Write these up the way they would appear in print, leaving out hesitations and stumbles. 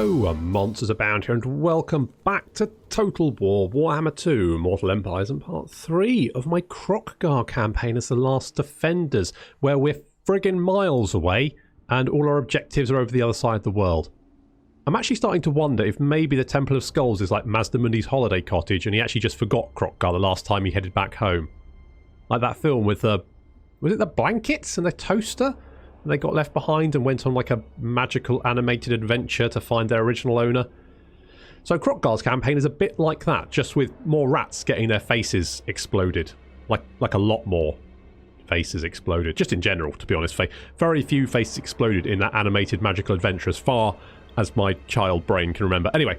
Hello, monsters abound here, and welcome back to Total War Warhammer 2 Mortal Empires and part 3 of my Kroq-Gar campaign as the Last Defenders, where we're friggin' miles away and all our objectives are over the other side of the world. I'm actually starting to wonder if maybe the Temple of Skulls is like Mazdamundi's holiday cottage and he actually just forgot Kroq-Gar the last time he headed back home. Like that film with the... was it the blankets and the toaster? They got left behind and went on like a magical animated adventure to find their original owner. So Kroq-Gar's campaign is a bit like that, just with more rats getting their faces exploded. Like a lot more faces exploded. Just in general, to be honest. Very few faces exploded in that animated magical adventure as far as my child brain can remember. Anyway,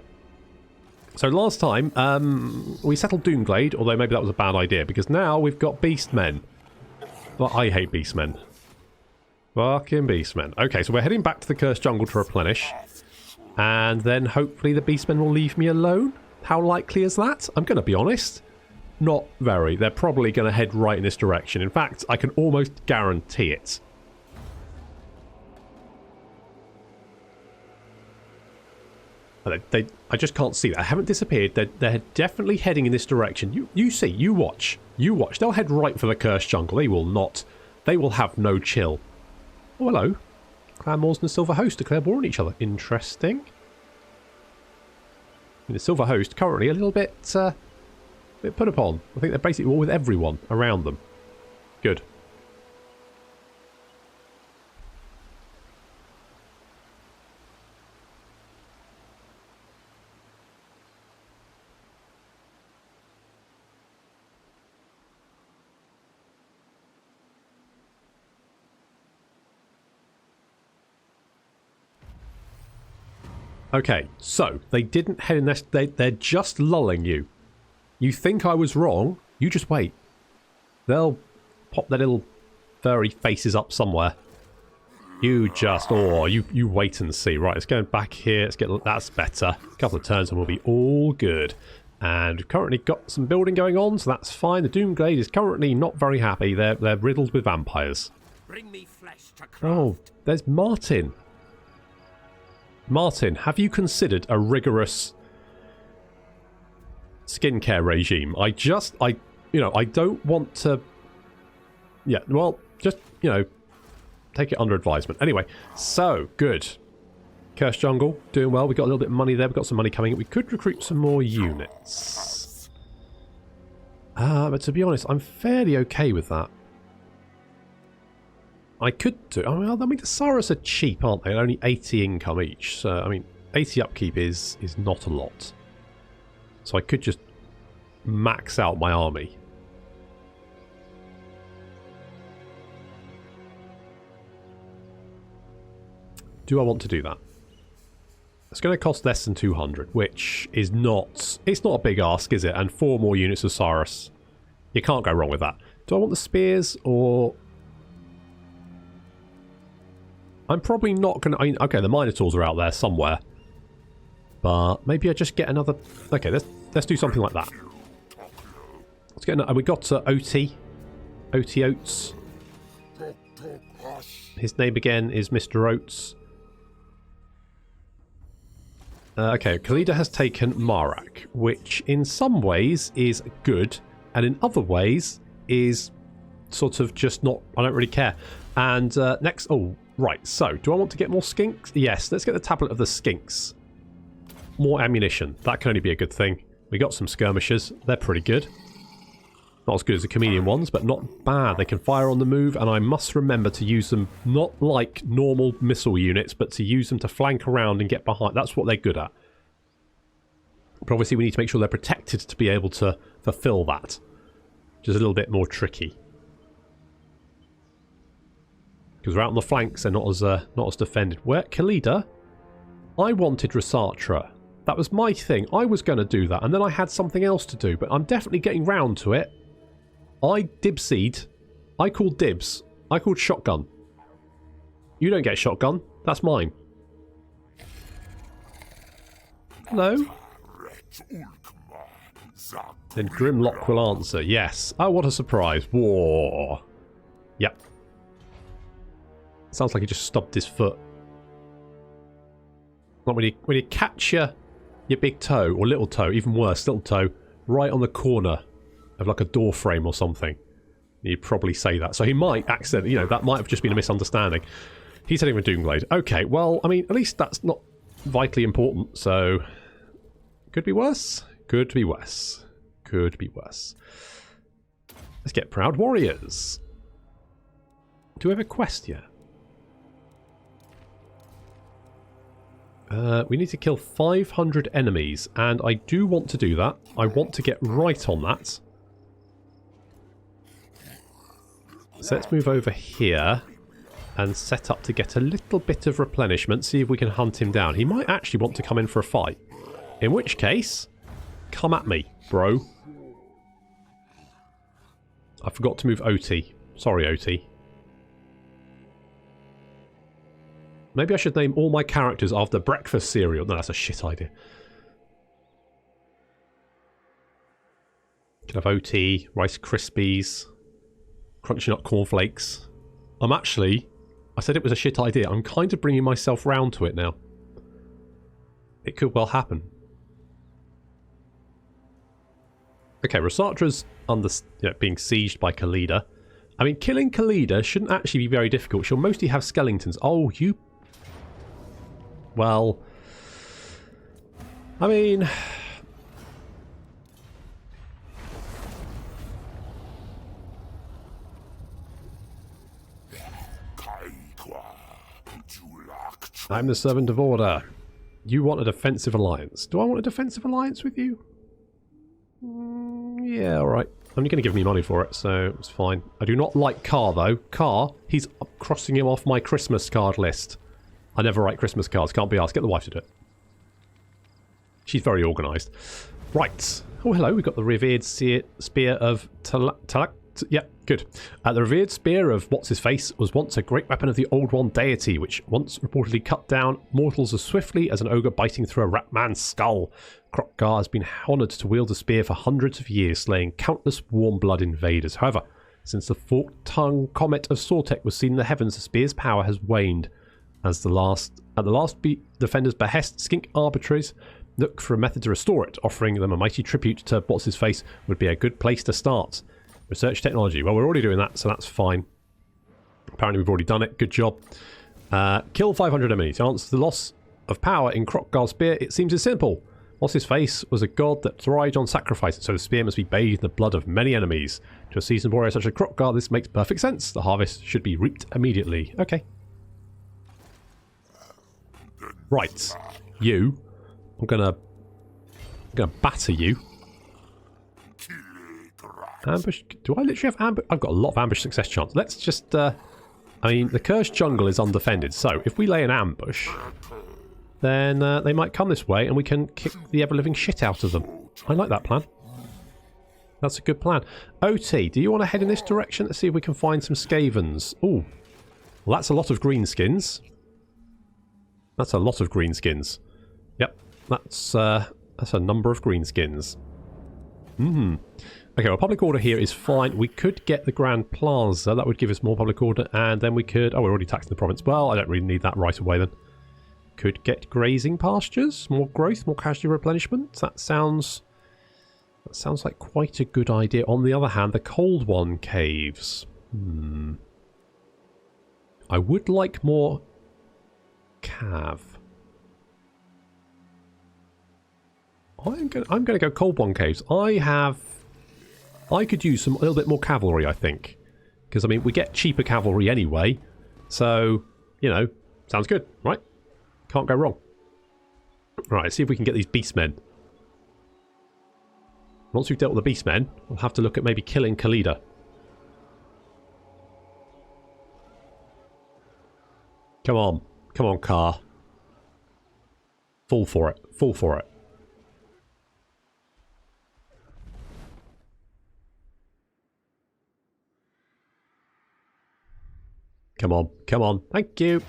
so last time we settled Doomglade, although maybe that was a bad idea, because now we've got Beastmen. Well, I hate Beastmen. Fucking Beastmen. Okay, so we're heading back to the Cursed Jungle to replenish. And then hopefully the Beastmen will leave me alone. How likely is that? I'm going to be honest. Not very. They're probably going to head right in this direction. In fact, I can almost guarantee it. I just can't see that. I haven't disappeared. They're definitely heading in this direction. You see. You watch. You watch. They'll head right for the Cursed Jungle. They will not. They will have no chill. Oh, hello. Clan Modz and Silver Host declare war on each other. Interesting. And the Silver Host currently a little bit put upon. I think they're basically war with everyone around them. Good. Okay, so they didn't head in this. They're just lulling you. You think I was wrong? You just wait. They'll pop their little furry faces up somewhere. You just, you wait and see. Right, let's go back here. Let's get that's better. A couple of turns and we'll be all good. And we've currently got some building going on, so that's fine. The Doomglade is currently not very happy. They're riddled with vampires. Bring me flesh to craft. Oh, there's Martin. Martin, have you considered a rigorous skincare regime? I don't want to... Yeah, well, just, take it under advisement. Anyway, so, good. Cursed Jungle, doing well. We got a little bit of money there. We've got some money coming in. We could recruit some more units. But to be honest, I'm fairly okay with that. I could do... I mean, the Saras are cheap, aren't they? They're only 80 income each. So, I mean, 80 upkeep is not a lot. So I could just max out my army. Do I want to do that? It's going to cost less than 200, which is not... It's not a big ask, is it? And 4 more units of Saras. You can't go wrong with that. Do I want the spears or... I'm probably not going to... Okay, the Minotaurs are out there somewhere. But maybe I just get another... Okay, let's do something like that. Let's get another... We got OT. OT Oates. His name again is Mr. Oates. Okay, Khalida has taken Marak, which in some ways is good, and in other ways is sort of just not... I don't really care. And next... Oh... Right, so, do I want to get more skinks? Yes, let's get the Tablet of the Skinks. More ammunition. That can only be a good thing. We got some skirmishers. They're pretty good. Not as good as the chameleon ones, but not bad. They can fire on the move, and I must remember to use them not like normal missile units, but to use them to flank around and get behind. That's what they're good at. But obviously we need to make sure they're protected to be able to fulfill that. Which is a little bit more tricky. Because we're out on the flanks, they're not as defended. Where Khalida, I wanted Resatra. That was my thing. I was going to do that, and then I had something else to do, but I'm definitely getting round to it. I dibsied. I called dibs. I called shotgun. You don't get shotgun. That's mine. Hello? Then Grimlock will answer. Yes. Oh, what a surprise. War. Yep. Sounds like he just stubbed his foot. Like when you catch your big toe, or little toe, even worse, little toe, right on the corner of like a door frame or something. You'd probably say that. So he might accidentally, you know, that might have just been a misunderstanding. He's heading with Doomglade. Okay, well, I mean, at least that's not vitally important, so... Could be worse. Could be worse. Could be worse. Let's get Proud Warriors. Do we have a quest yet? We need to kill 500 enemies, and I do want to do that. I want to get right on that. So let's move over here and set up to get a little bit of replenishment, see if we can hunt him down. He might actually want to come in for a fight. In which case, come at me, bro. I forgot to move OT. Sorry, OT. Maybe I should name all my characters after breakfast cereal. No, that's a shit idea. Can have OT, Rice Krispies, Crunchy Nut Cornflakes. I'm actually... I said it was a shit idea. I'm kind of bringing myself round to it now. It could well happen. Okay, Rosatra's under, being sieged by Khalida. I mean, killing Khalida shouldn't actually be very difficult. She'll mostly have skeletons. Oh, you... Well... I mean... I'm the servant of order. You want a defensive alliance. Do I want a defensive alliance with you? Yeah, alright. I'm going to give me money for it, so it's fine. I do not like Carr, though. Carr, he's crossing him off my Christmas card list. I never write Christmas cards. Can't be asked. Get the wife to do it. She's very organised. Right. Oh, hello. We've got the revered spear of Talak. Yeah, good. The revered spear of What's-His-Face was once a great weapon of the Old One deity, which once reportedly cut down mortals as swiftly as an ogre biting through a rat man's skull. Kroq-Gar has been honoured to wield the spear for hundreds of years, slaying countless warm-blood invaders. However, since the forked-tongued comet of Sortek was seen in the heavens, the spear's power has waned. At the last defender's behest, skink arbitraries look for a method to restore it. Offering them a mighty tribute to What's-His-Face would be a good place to start. Research technology. Well, we're already doing that, so that's fine. Apparently we've already done it. Good job. Kill 500 enemies. To answer the loss of power in Kroq-Gar's spear, it seems as simple. What's-His-Face was a god that thrived on sacrifice, so the spear must be bathed in the blood of many enemies. To a seasoned warrior such as Kroq-Gar, this makes perfect sense. The harvest should be reaped immediately. Okay. Right. You. I'm gonna batter you. Ambush. Do I literally have ambush? I've got a lot of ambush success chance. Let's just... I mean, the cursed jungle is undefended, so if we lay an ambush, then they might come this way and we can kick the ever-living shit out of them. I like that plan. That's a good plan. OT, do you want to head in this direction? Let's see if we can find some Skavens. Ooh. Well, that's a lot of greenskins. That's a lot of greenskins. Yep. That's a number of greenskins. Okay, well, public order here is fine. We could get the Grand Plaza. That would give us more public order. And then we could... Oh, we're already taxing the province. Well, I don't really need that right away then. Could get grazing pastures. More growth, more casualty replenishment. That sounds like quite a good idea. On the other hand, the Cold One caves. I would like more cav. I'm going to go Cold One caves. I could use a little bit more cavalry, I think. Because, I mean, we get cheaper cavalry anyway. So, you know, sounds good, right? Can't go wrong. Right, let's see if we can get these beastmen. Once we've dealt with the beastmen, we'll have to look at maybe killing Khalida. Come on. Come on, Carr. Fall for it. Fall for it. Come on, come on. Thank you.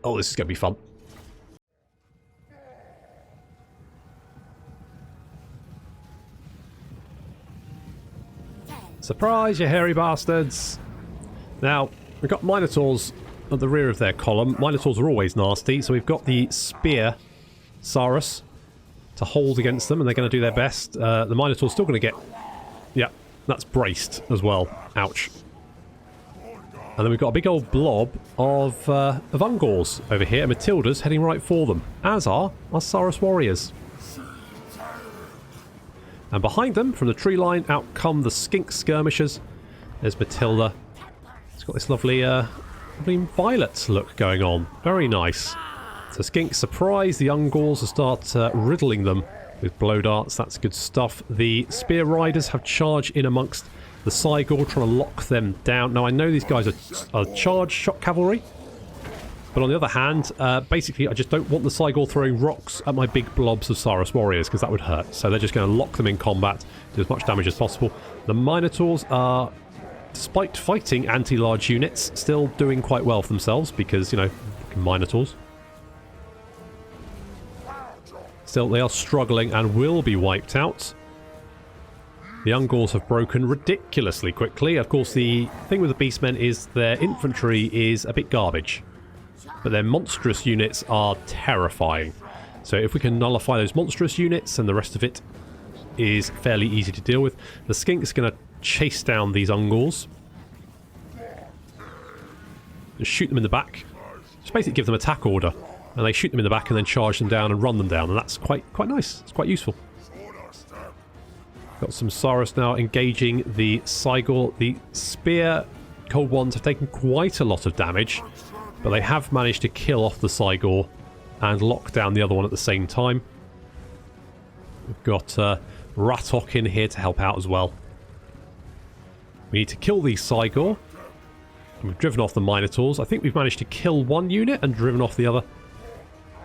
Oh, this is going to be fun. Surprise, you hairy bastards. Now, we've got Minotaurs at the rear of their column. Minotaurs are always nasty, so we've got the Spear Saurus to hold against them, and they're going to do their best. The Minotaur's still going to get... Yeah, that's braced as well. Ouch. And then we've got a big old blob of Ungors over here, and Matilda's heading right for them, as are our Saurus warriors. And behind them, from the tree line, out come the skink skirmishers. There's Matilda. It's got this lovely, violet look going on. Very nice. So skink surprise the Ungors and start riddling them with blow darts. That's good stuff. The spear riders have charged in amongst the Cygor, trying to lock them down. Now, I know these guys are charged shock cavalry, but on the other hand, basically, I just don't want the Cygor throwing rocks at my big blobs of Saurus warriors, because that would hurt. So they're just going to lock them in combat, do as much damage as possible. The Minotaurs are, despite fighting anti-large units, still doing quite well for themselves, because, you know, Minotaurs. Still, they are struggling and will be wiped out. The Ungors have broken ridiculously quickly. Of course, the thing with the Beastmen is their infantry is a bit garbage, but their monstrous units are terrifying. So if we can nullify those monstrous units, and the rest of it is fairly easy to deal with. The Skink's going to chase down these Ungors. Just shoot them in the back. Just basically give them attack order. And they shoot them in the back and then charge them down and run them down. And that's quite nice. It's quite useful. Got some Saurus now engaging the Cygor. The Spear Cold Ones have taken quite a lot of damage, but they have managed to kill off the Cygor and lock down the other one at the same time. We've got Ratok in here to help out as well. We need to kill these Cygor. We've driven off the Minotaurs. I think we've managed to kill one unit and driven off the other.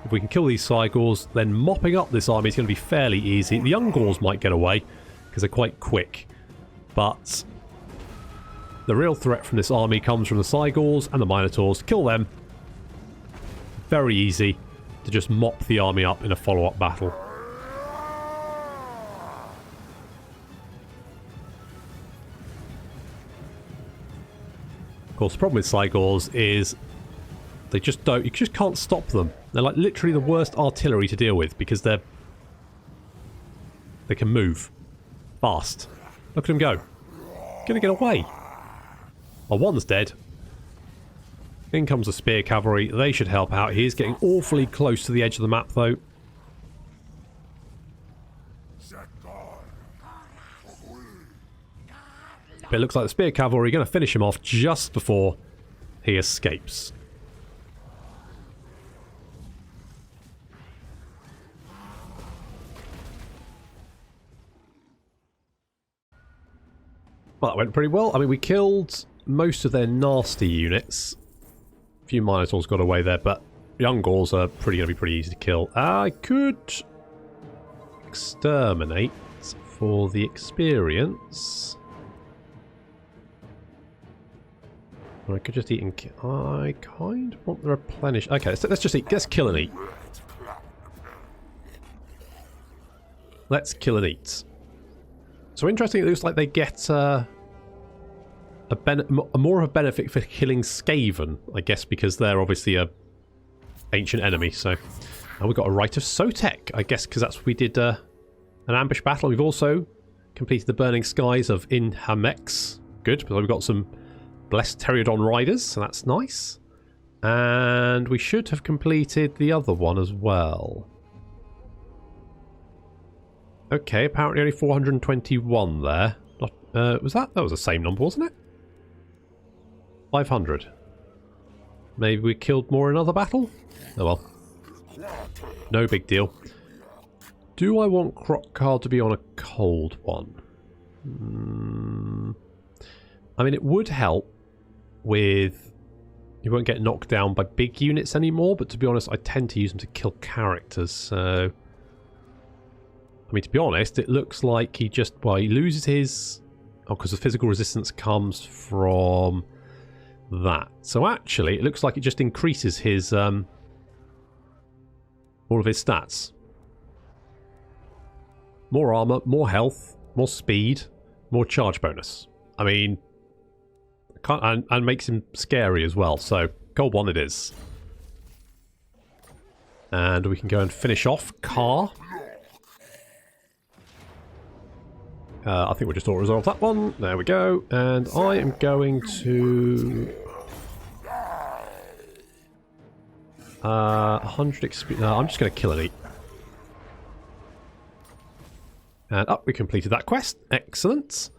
If we can kill these Cygors, then mopping up this army is going to be fairly easy. The Ungors might get away, because they're quite quick. But the real threat from this army comes from the Cygors and the Minotaurs. Kill them. Very easy to just mop the army up in a follow-up battle. Of course, the problem with Cygors is they just don't... You just can't stop them. They're like literally the worst artillery to deal with, because they can move fast. Look at him go. Gonna get away. Well, one's dead. In comes the spear cavalry. They should help out. He is getting awfully close to the edge of the map, though. But it looks like the spear cavalry are going to finish him off just before he escapes. Well, that went pretty well. I mean, we killed most of their nasty units. A few Minotaurs got away there, but the Ungors are going to be pretty easy to kill. I could exterminate for the experience. Or I could just eat and kill. I kind of want the replenish. Okay, let's just eat. Let's kill and eat. Let's kill and eat. So interesting, it looks like they get more of a benefit for killing Skaven, I guess, because they're obviously a ancient enemy. So, and we've got a Rite of Sotek, I guess, because that's what we did an ambush battle. We've also completed the Burning Skies of Inhamex. Good, because we've got some Blessed Teriodon Riders, so that's nice. And we should have completed the other one as well. Okay, apparently only 421 there. Was that? That was the same number, wasn't it? 500. Maybe we killed more in another battle? Oh well. No big deal. Do I want Kroq-Gar to be on a cold one? I mean, it would help with... You won't get knocked down by big units anymore, but to be honest, I tend to use them to kill characters, so... I mean, to be honest, it looks like he just... Well, he loses his... Oh, because the physical resistance comes from that. So actually, it looks like it just increases his... all of his stats. More armor, more health, more speed, more charge bonus. I mean... and makes him scary as well, so... Cold one it is. And we can go and finish off Car. I think we'll just auto-resolve that one. There we go. And I am going to... 100 experience. No, I'm just going to kill Elite. And up, we completed that quest. Excellent.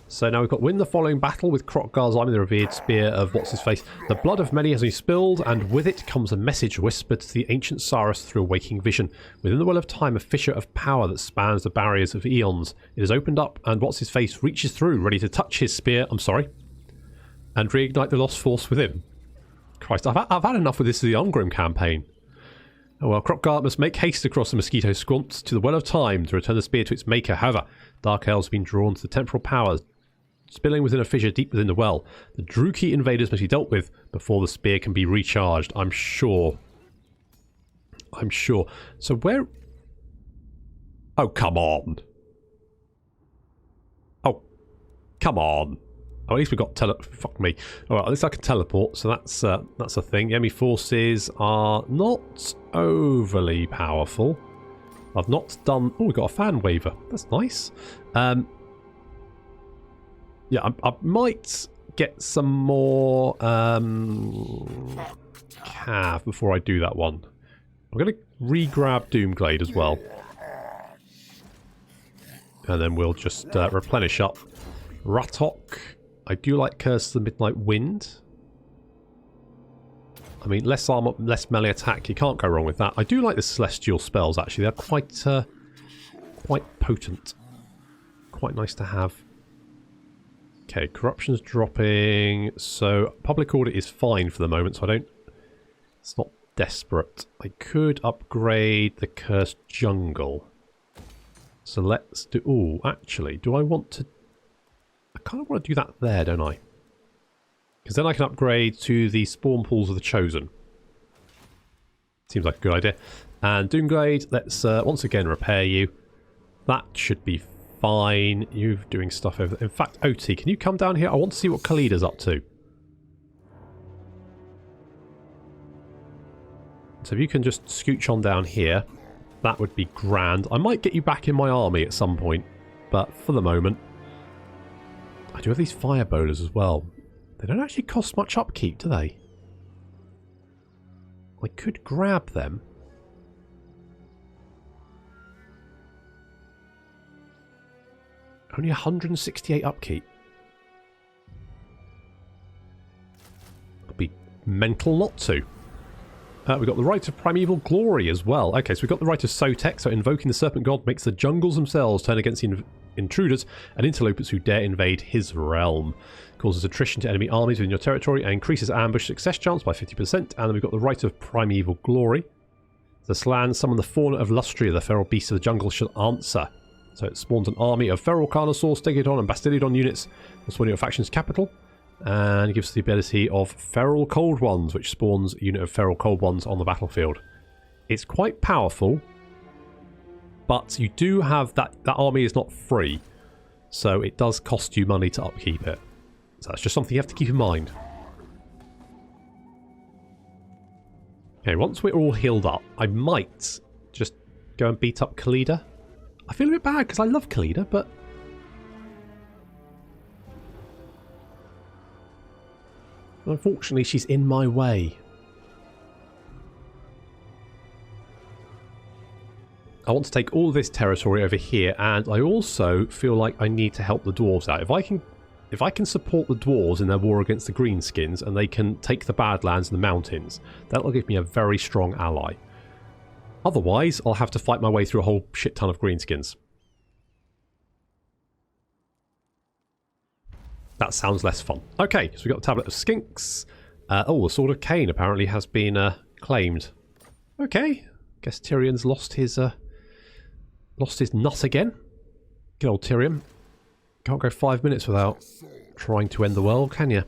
So now we've got win the following battle with Kroq-Gar's army, the revered spear of what's-his-face. The blood of many has been spilled, and with it comes a message whispered to the ancient Cyrus through a waking vision. Within the well of time, a fissure of power that spans the barriers of eons. It is opened up, and what's-his-face reaches through, ready to touch his spear, and reignite the lost force within. Christ, I've had enough with this of the Ungrim campaign. Oh well, Kroq-Gar must make haste across the mosquito squants to the well of time to return the spear to its maker. However, Dark Elves have been drawn to the temporal powers, spilling within a fissure deep within the well. The Druchii invaders must be dealt with before the spear can be recharged, I'm sure. So where... Oh, come on. Oh, come on. Oh, at least we got fuck me. Alright, at least I can teleport, so that's a thing. Enemy forces are not overly powerful. I've not done... Oh, we got a fan waver. That's nice. Yeah, I might get some more cav before I do that one. I'm going to re-grab Doomglade as well. And then we'll just replenish up. Ratok. I do like Curse of the Midnight Wind. I mean, less armor, less melee attack. You can't go wrong with that. I do like the Celestial spells, actually. They're quite potent. Quite nice to have. Okay, corruption's dropping. So, public order is fine for the moment, so I don't... It's not desperate. I could upgrade the Cursed Jungle. So let's do... Oh, actually, do I want to... I kind of want to do that there, don't I? Because then I can upgrade to the Spawn Pools of the Chosen. Seems like a good idea. And Doomglade, let's once again repair you. That should be fine. You're doing stuff over there. In fact, OT, can you come down here? I want to see what Khalida's up to. So if you can just scooch on down here, that would be grand. I might get you back in my army at some point, but for the moment... I do have these fire bowlers as well. They don't actually cost much upkeep, do they? I could grab them. Only 168 upkeep. It'd be mental not to. We've got the Rite of Primeval Glory as well. Okay, so we've got the Rite of Sotek, so invoking the Serpent God makes the jungles themselves turn against the intruders and interlopers who dare invade his realm. Causes attrition to enemy armies within your territory and increases ambush success chance by 50%. And then we've got the Rite of Primeval Glory. The Slan summon the fauna of Lustria, the feral beast of the jungle shall answer. So it spawns an army of feral Carnosaur, Stegodon and Bastiliodon units to spawn your faction's capital. And it gives the ability of Feral Cold Ones, which spawns a unit of Feral Cold Ones on the battlefield. It's quite powerful, but you do have that army is not free, so it does cost you money to upkeep it. So that's just something you have to keep in mind. Okay, once we're all healed up, I might just go and beat up Khalida. I feel a bit bad because I love Khalida, but... unfortunately, she's in my way. I want to take all this territory over here, and I also feel like I need to help the dwarves out. If I can support the dwarves in their war against the greenskins, and they can take the Badlands and the mountains, that'll give me a very strong ally. Otherwise, I'll have to fight my way through a whole shit ton of greenskins. That sounds less fun. Okay, so we've got the Tablet of Skinks. Oh, the Sword of Cain apparently has been claimed. Okay, guess Tyrion's lost his nut again. Good old Tyrion. Can't go 5 minutes without trying to end the world, can you?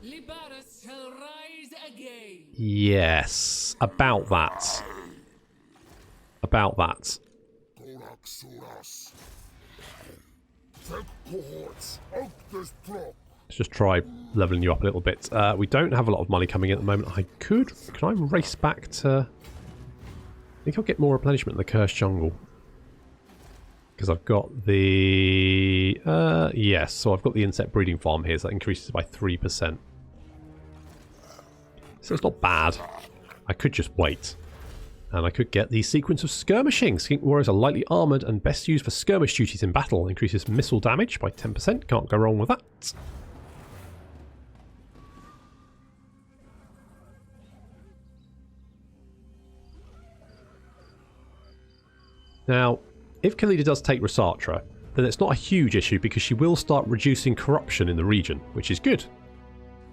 Yes, about that. About that. Let's just try leveling you up a little bit. We don't have a lot of money coming in at the moment. Can I race back to... I think I'll get more replenishment in the Cursed Jungle. Because I've got the... yes, so I've got the insect breeding farm here, so that increases by 3%. So it's not bad. I could just wait. And I could get the sequence of skirmishing. Skink warriors are lightly armoured and best used for skirmish duties in battle. Increases missile damage by 10%. Can't go wrong with that. Now, if Khalida does take Resatra, then it's not a huge issue because she will start reducing corruption in the region, which is good.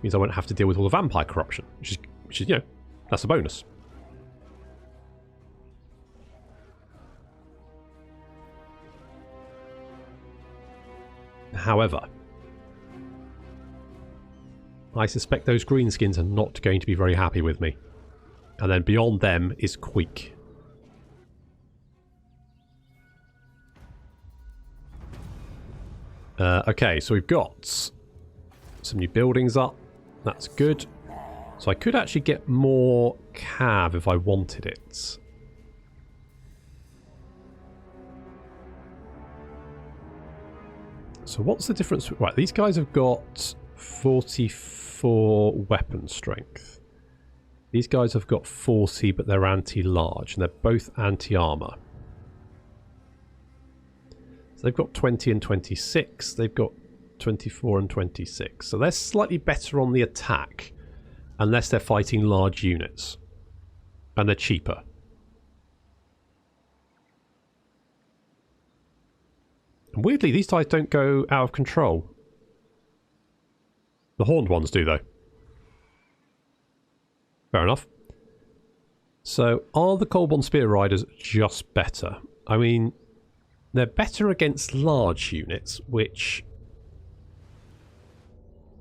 Means I won't have to deal with all the vampire corruption, which is, you know, that's a bonus. However, I suspect those greenskins are not going to be very happy with me. And then beyond them is Queek. Okay, so we've got some new buildings up. That's good. So I could actually get more cav if I wanted it. So what's the difference? Right, these guys have got 44 weapon strength. These guys have got 40, but they're anti-large, and they're both anti-armor. So they've got 20 and 26. They've got 24 and 26. So they're slightly better on the attack, unless they're fighting large units. And they're cheaper. And weirdly, these guys don't go out of control. The horned ones do, though. Fair enough. So, are the Kolbon Spear Riders just better? I mean, they're better against large units, which...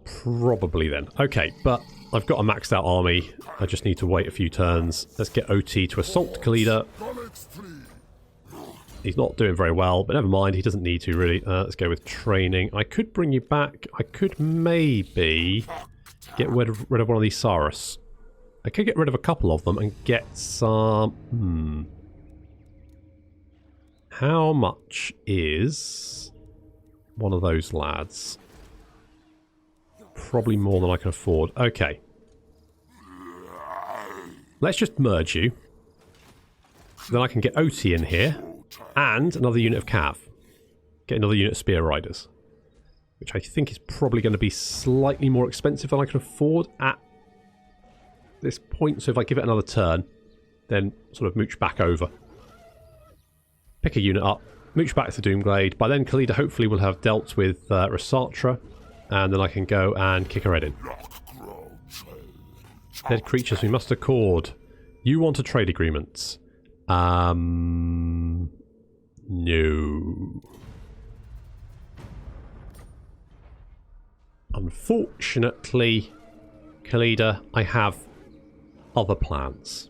probably then. Okay, but I've got a maxed out army. I just need to wait a few turns. Let's get OT to assault Khalida. He's not doing very well, but never mind. He doesn't need to, really. Let's go with training. I could bring you back. I could maybe get rid of one of these Saurus. I could get rid of a couple of them and get some... How much is one of those lads? Probably more than I can afford. Okay. Let's just merge you. Then I can get OT in here. And another unit of cav. Get another unit of spear riders. Which I think is probably going to be slightly more expensive than I can afford at this point. So if I give it another turn, then sort of mooch back over. Pick a unit up. Mooch back to Doomglade. By then Khalida hopefully will have dealt with Resatra. And then I can go and kick her head in. Dead creatures we must accord. You want a trade agreement. No. Unfortunately, Khalida, I have other plans.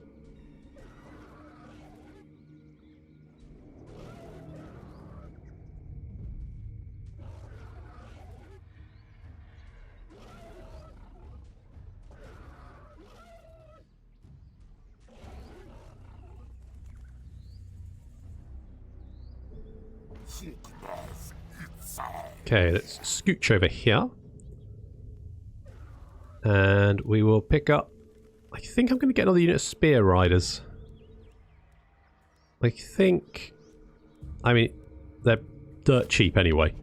Okay, let's scooch over here. And we will pick up... I think I'm going to get another unit of spear riders. I think... I mean, they're dirt cheap anyway.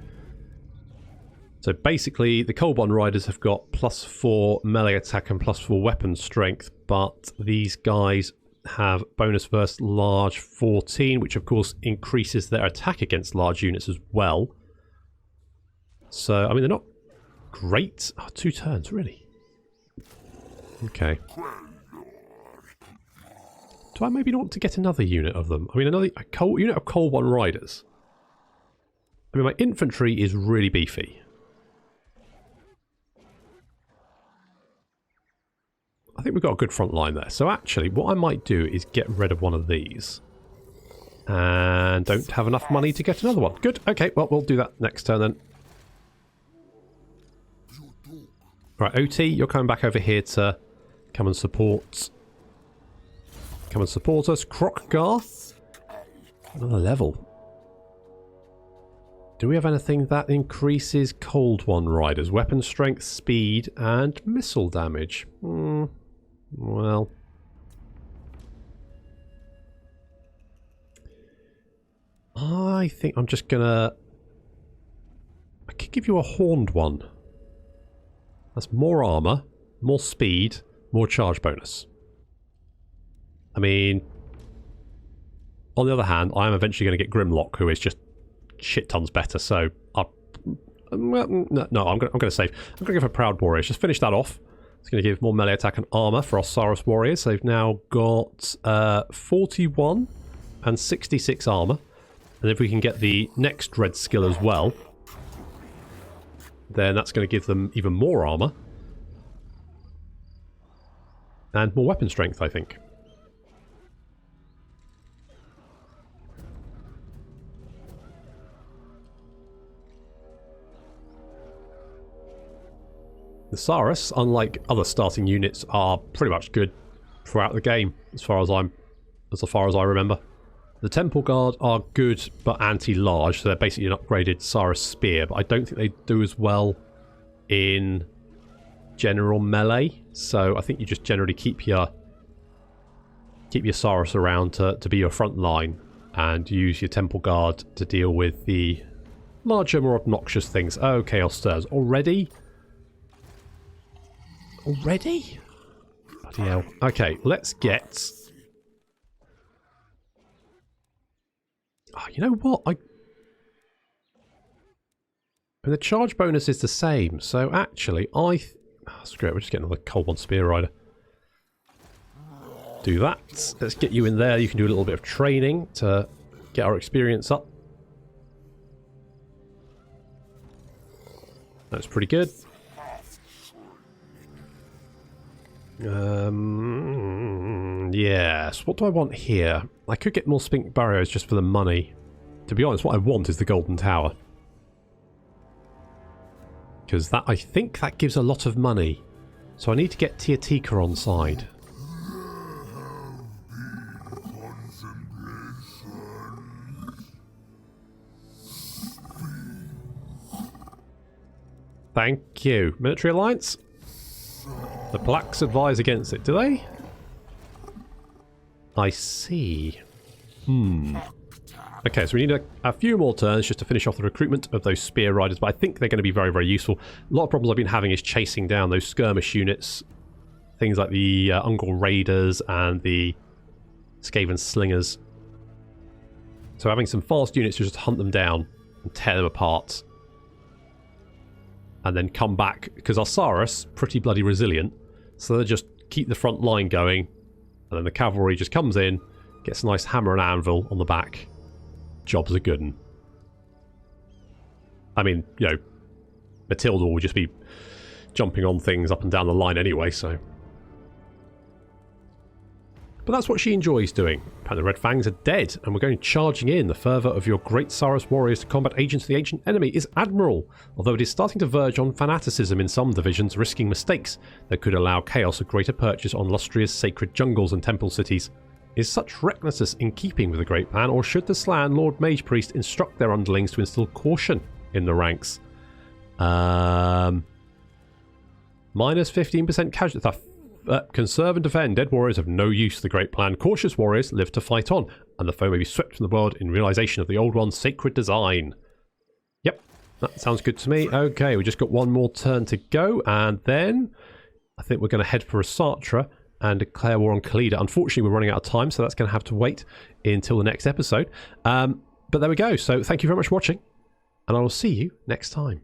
So basically, the Kolbon riders have got +4 melee attack and +4 weapon strength, but these guys have bonus versus large 14, which of course increases their attack against large units as well. So, I mean, they're not great. Oh, 2 turns, really? Okay. Do I maybe not want to get another unit of them? I mean, another unit of Kolbon riders. I mean, my infantry is really beefy. I think we've got a good front line there. So actually, what I might do is get rid of one of these. And don't have enough money to get another one. Good. Okay, well, we'll do that next turn then. Right, OT, you're coming back over here to come and support. Come and support us. Kroq-Gar. Another level. Do we have anything that increases Cold One riders? Weapon strength, speed, and missile damage. Well. I think I'm just gonna... I could give you a horned one. That's more armor, more speed, more charge bonus. I mean, on the other hand, I am eventually going to get Grimlock, who is just shit tons better. So, no, I'm going to save. I'm going to give her Proud Warriors. Just finish that off. It's going to give more melee attack and armor for our Saurus Warriors. They've now got 41 and 66 armor. And if we can get the next red skill as well, then that's going to give them even more armor. And more weapon strength, I think. The Saurus, unlike other starting units, are pretty much good throughout the game, as far as I remember. The Temple Guard are good but anti-large, so they're basically an upgraded Saurus Spear, but I don't think they do as well in general melee. So I think you just generally keep your Saurus around to be your front line and use your Temple Guard to deal with the larger, more obnoxious things. Oh, Chaos Stirs. Already? Already? Bloody hell. Okay, let's get... Oh, you know what? And the charge bonus is the same, so actually screw it, we're just getting another Cold One Spear Rider. Do that. Let's get you in there. You can do a little bit of training to get our experience up. That's pretty good. Yes. What do I want here? I could get more Spink Barriers just for the money. To be honest, what I want is the Golden Tower. Because that, I think that gives a lot of money. So I need to get Tiatika on side. Thank you. Military Alliance? The plaques advise against it, do they? I see. Okay, so we need a few more turns just to finish off the recruitment of those Spear Riders, but I think they're going to be very, very useful. A lot of problems I've been having is chasing down those skirmish units. Things like the Ungol Raiders and the Skaven Slingers. So having some fast units to just hunt them down and tear them apart. And then come back, because our Saurus, pretty bloody resilient, so they just keep the front line going, and then the cavalry just comes in, gets a nice hammer and anvil on the back. Job's a good one. I mean, you know, Matilda will just be jumping on things up and down the line anyway, so... But that's what she enjoys doing. And the Red Fangs are dead, and we're going charging in. The fervour of your great Saurus warriors to combat agents of the ancient enemy is admirable, although it is starting to verge on fanaticism in some divisions, risking mistakes that could allow Chaos a greater purchase on Lustria's sacred jungles and temple cities. Is such recklessness in keeping with the great plan, or should the Slan Lord Mage Priest instruct their underlings to instill caution in the ranks? Minus 15% casualty. Conserve and defend. Dead warriors have no use to the great plan. Cautious warriors live to fight on, and the foe may be swept from the world in realization of the old one's sacred design. Yep, that sounds good to me. Okay, we just got one more turn to go, and then I think we're going to head for Asatra and declare war on Khalida. Unfortunately, we're running out of time, so that's going to have to wait until the next episode. But there we go. So thank you very much for watching, and I will see you next time.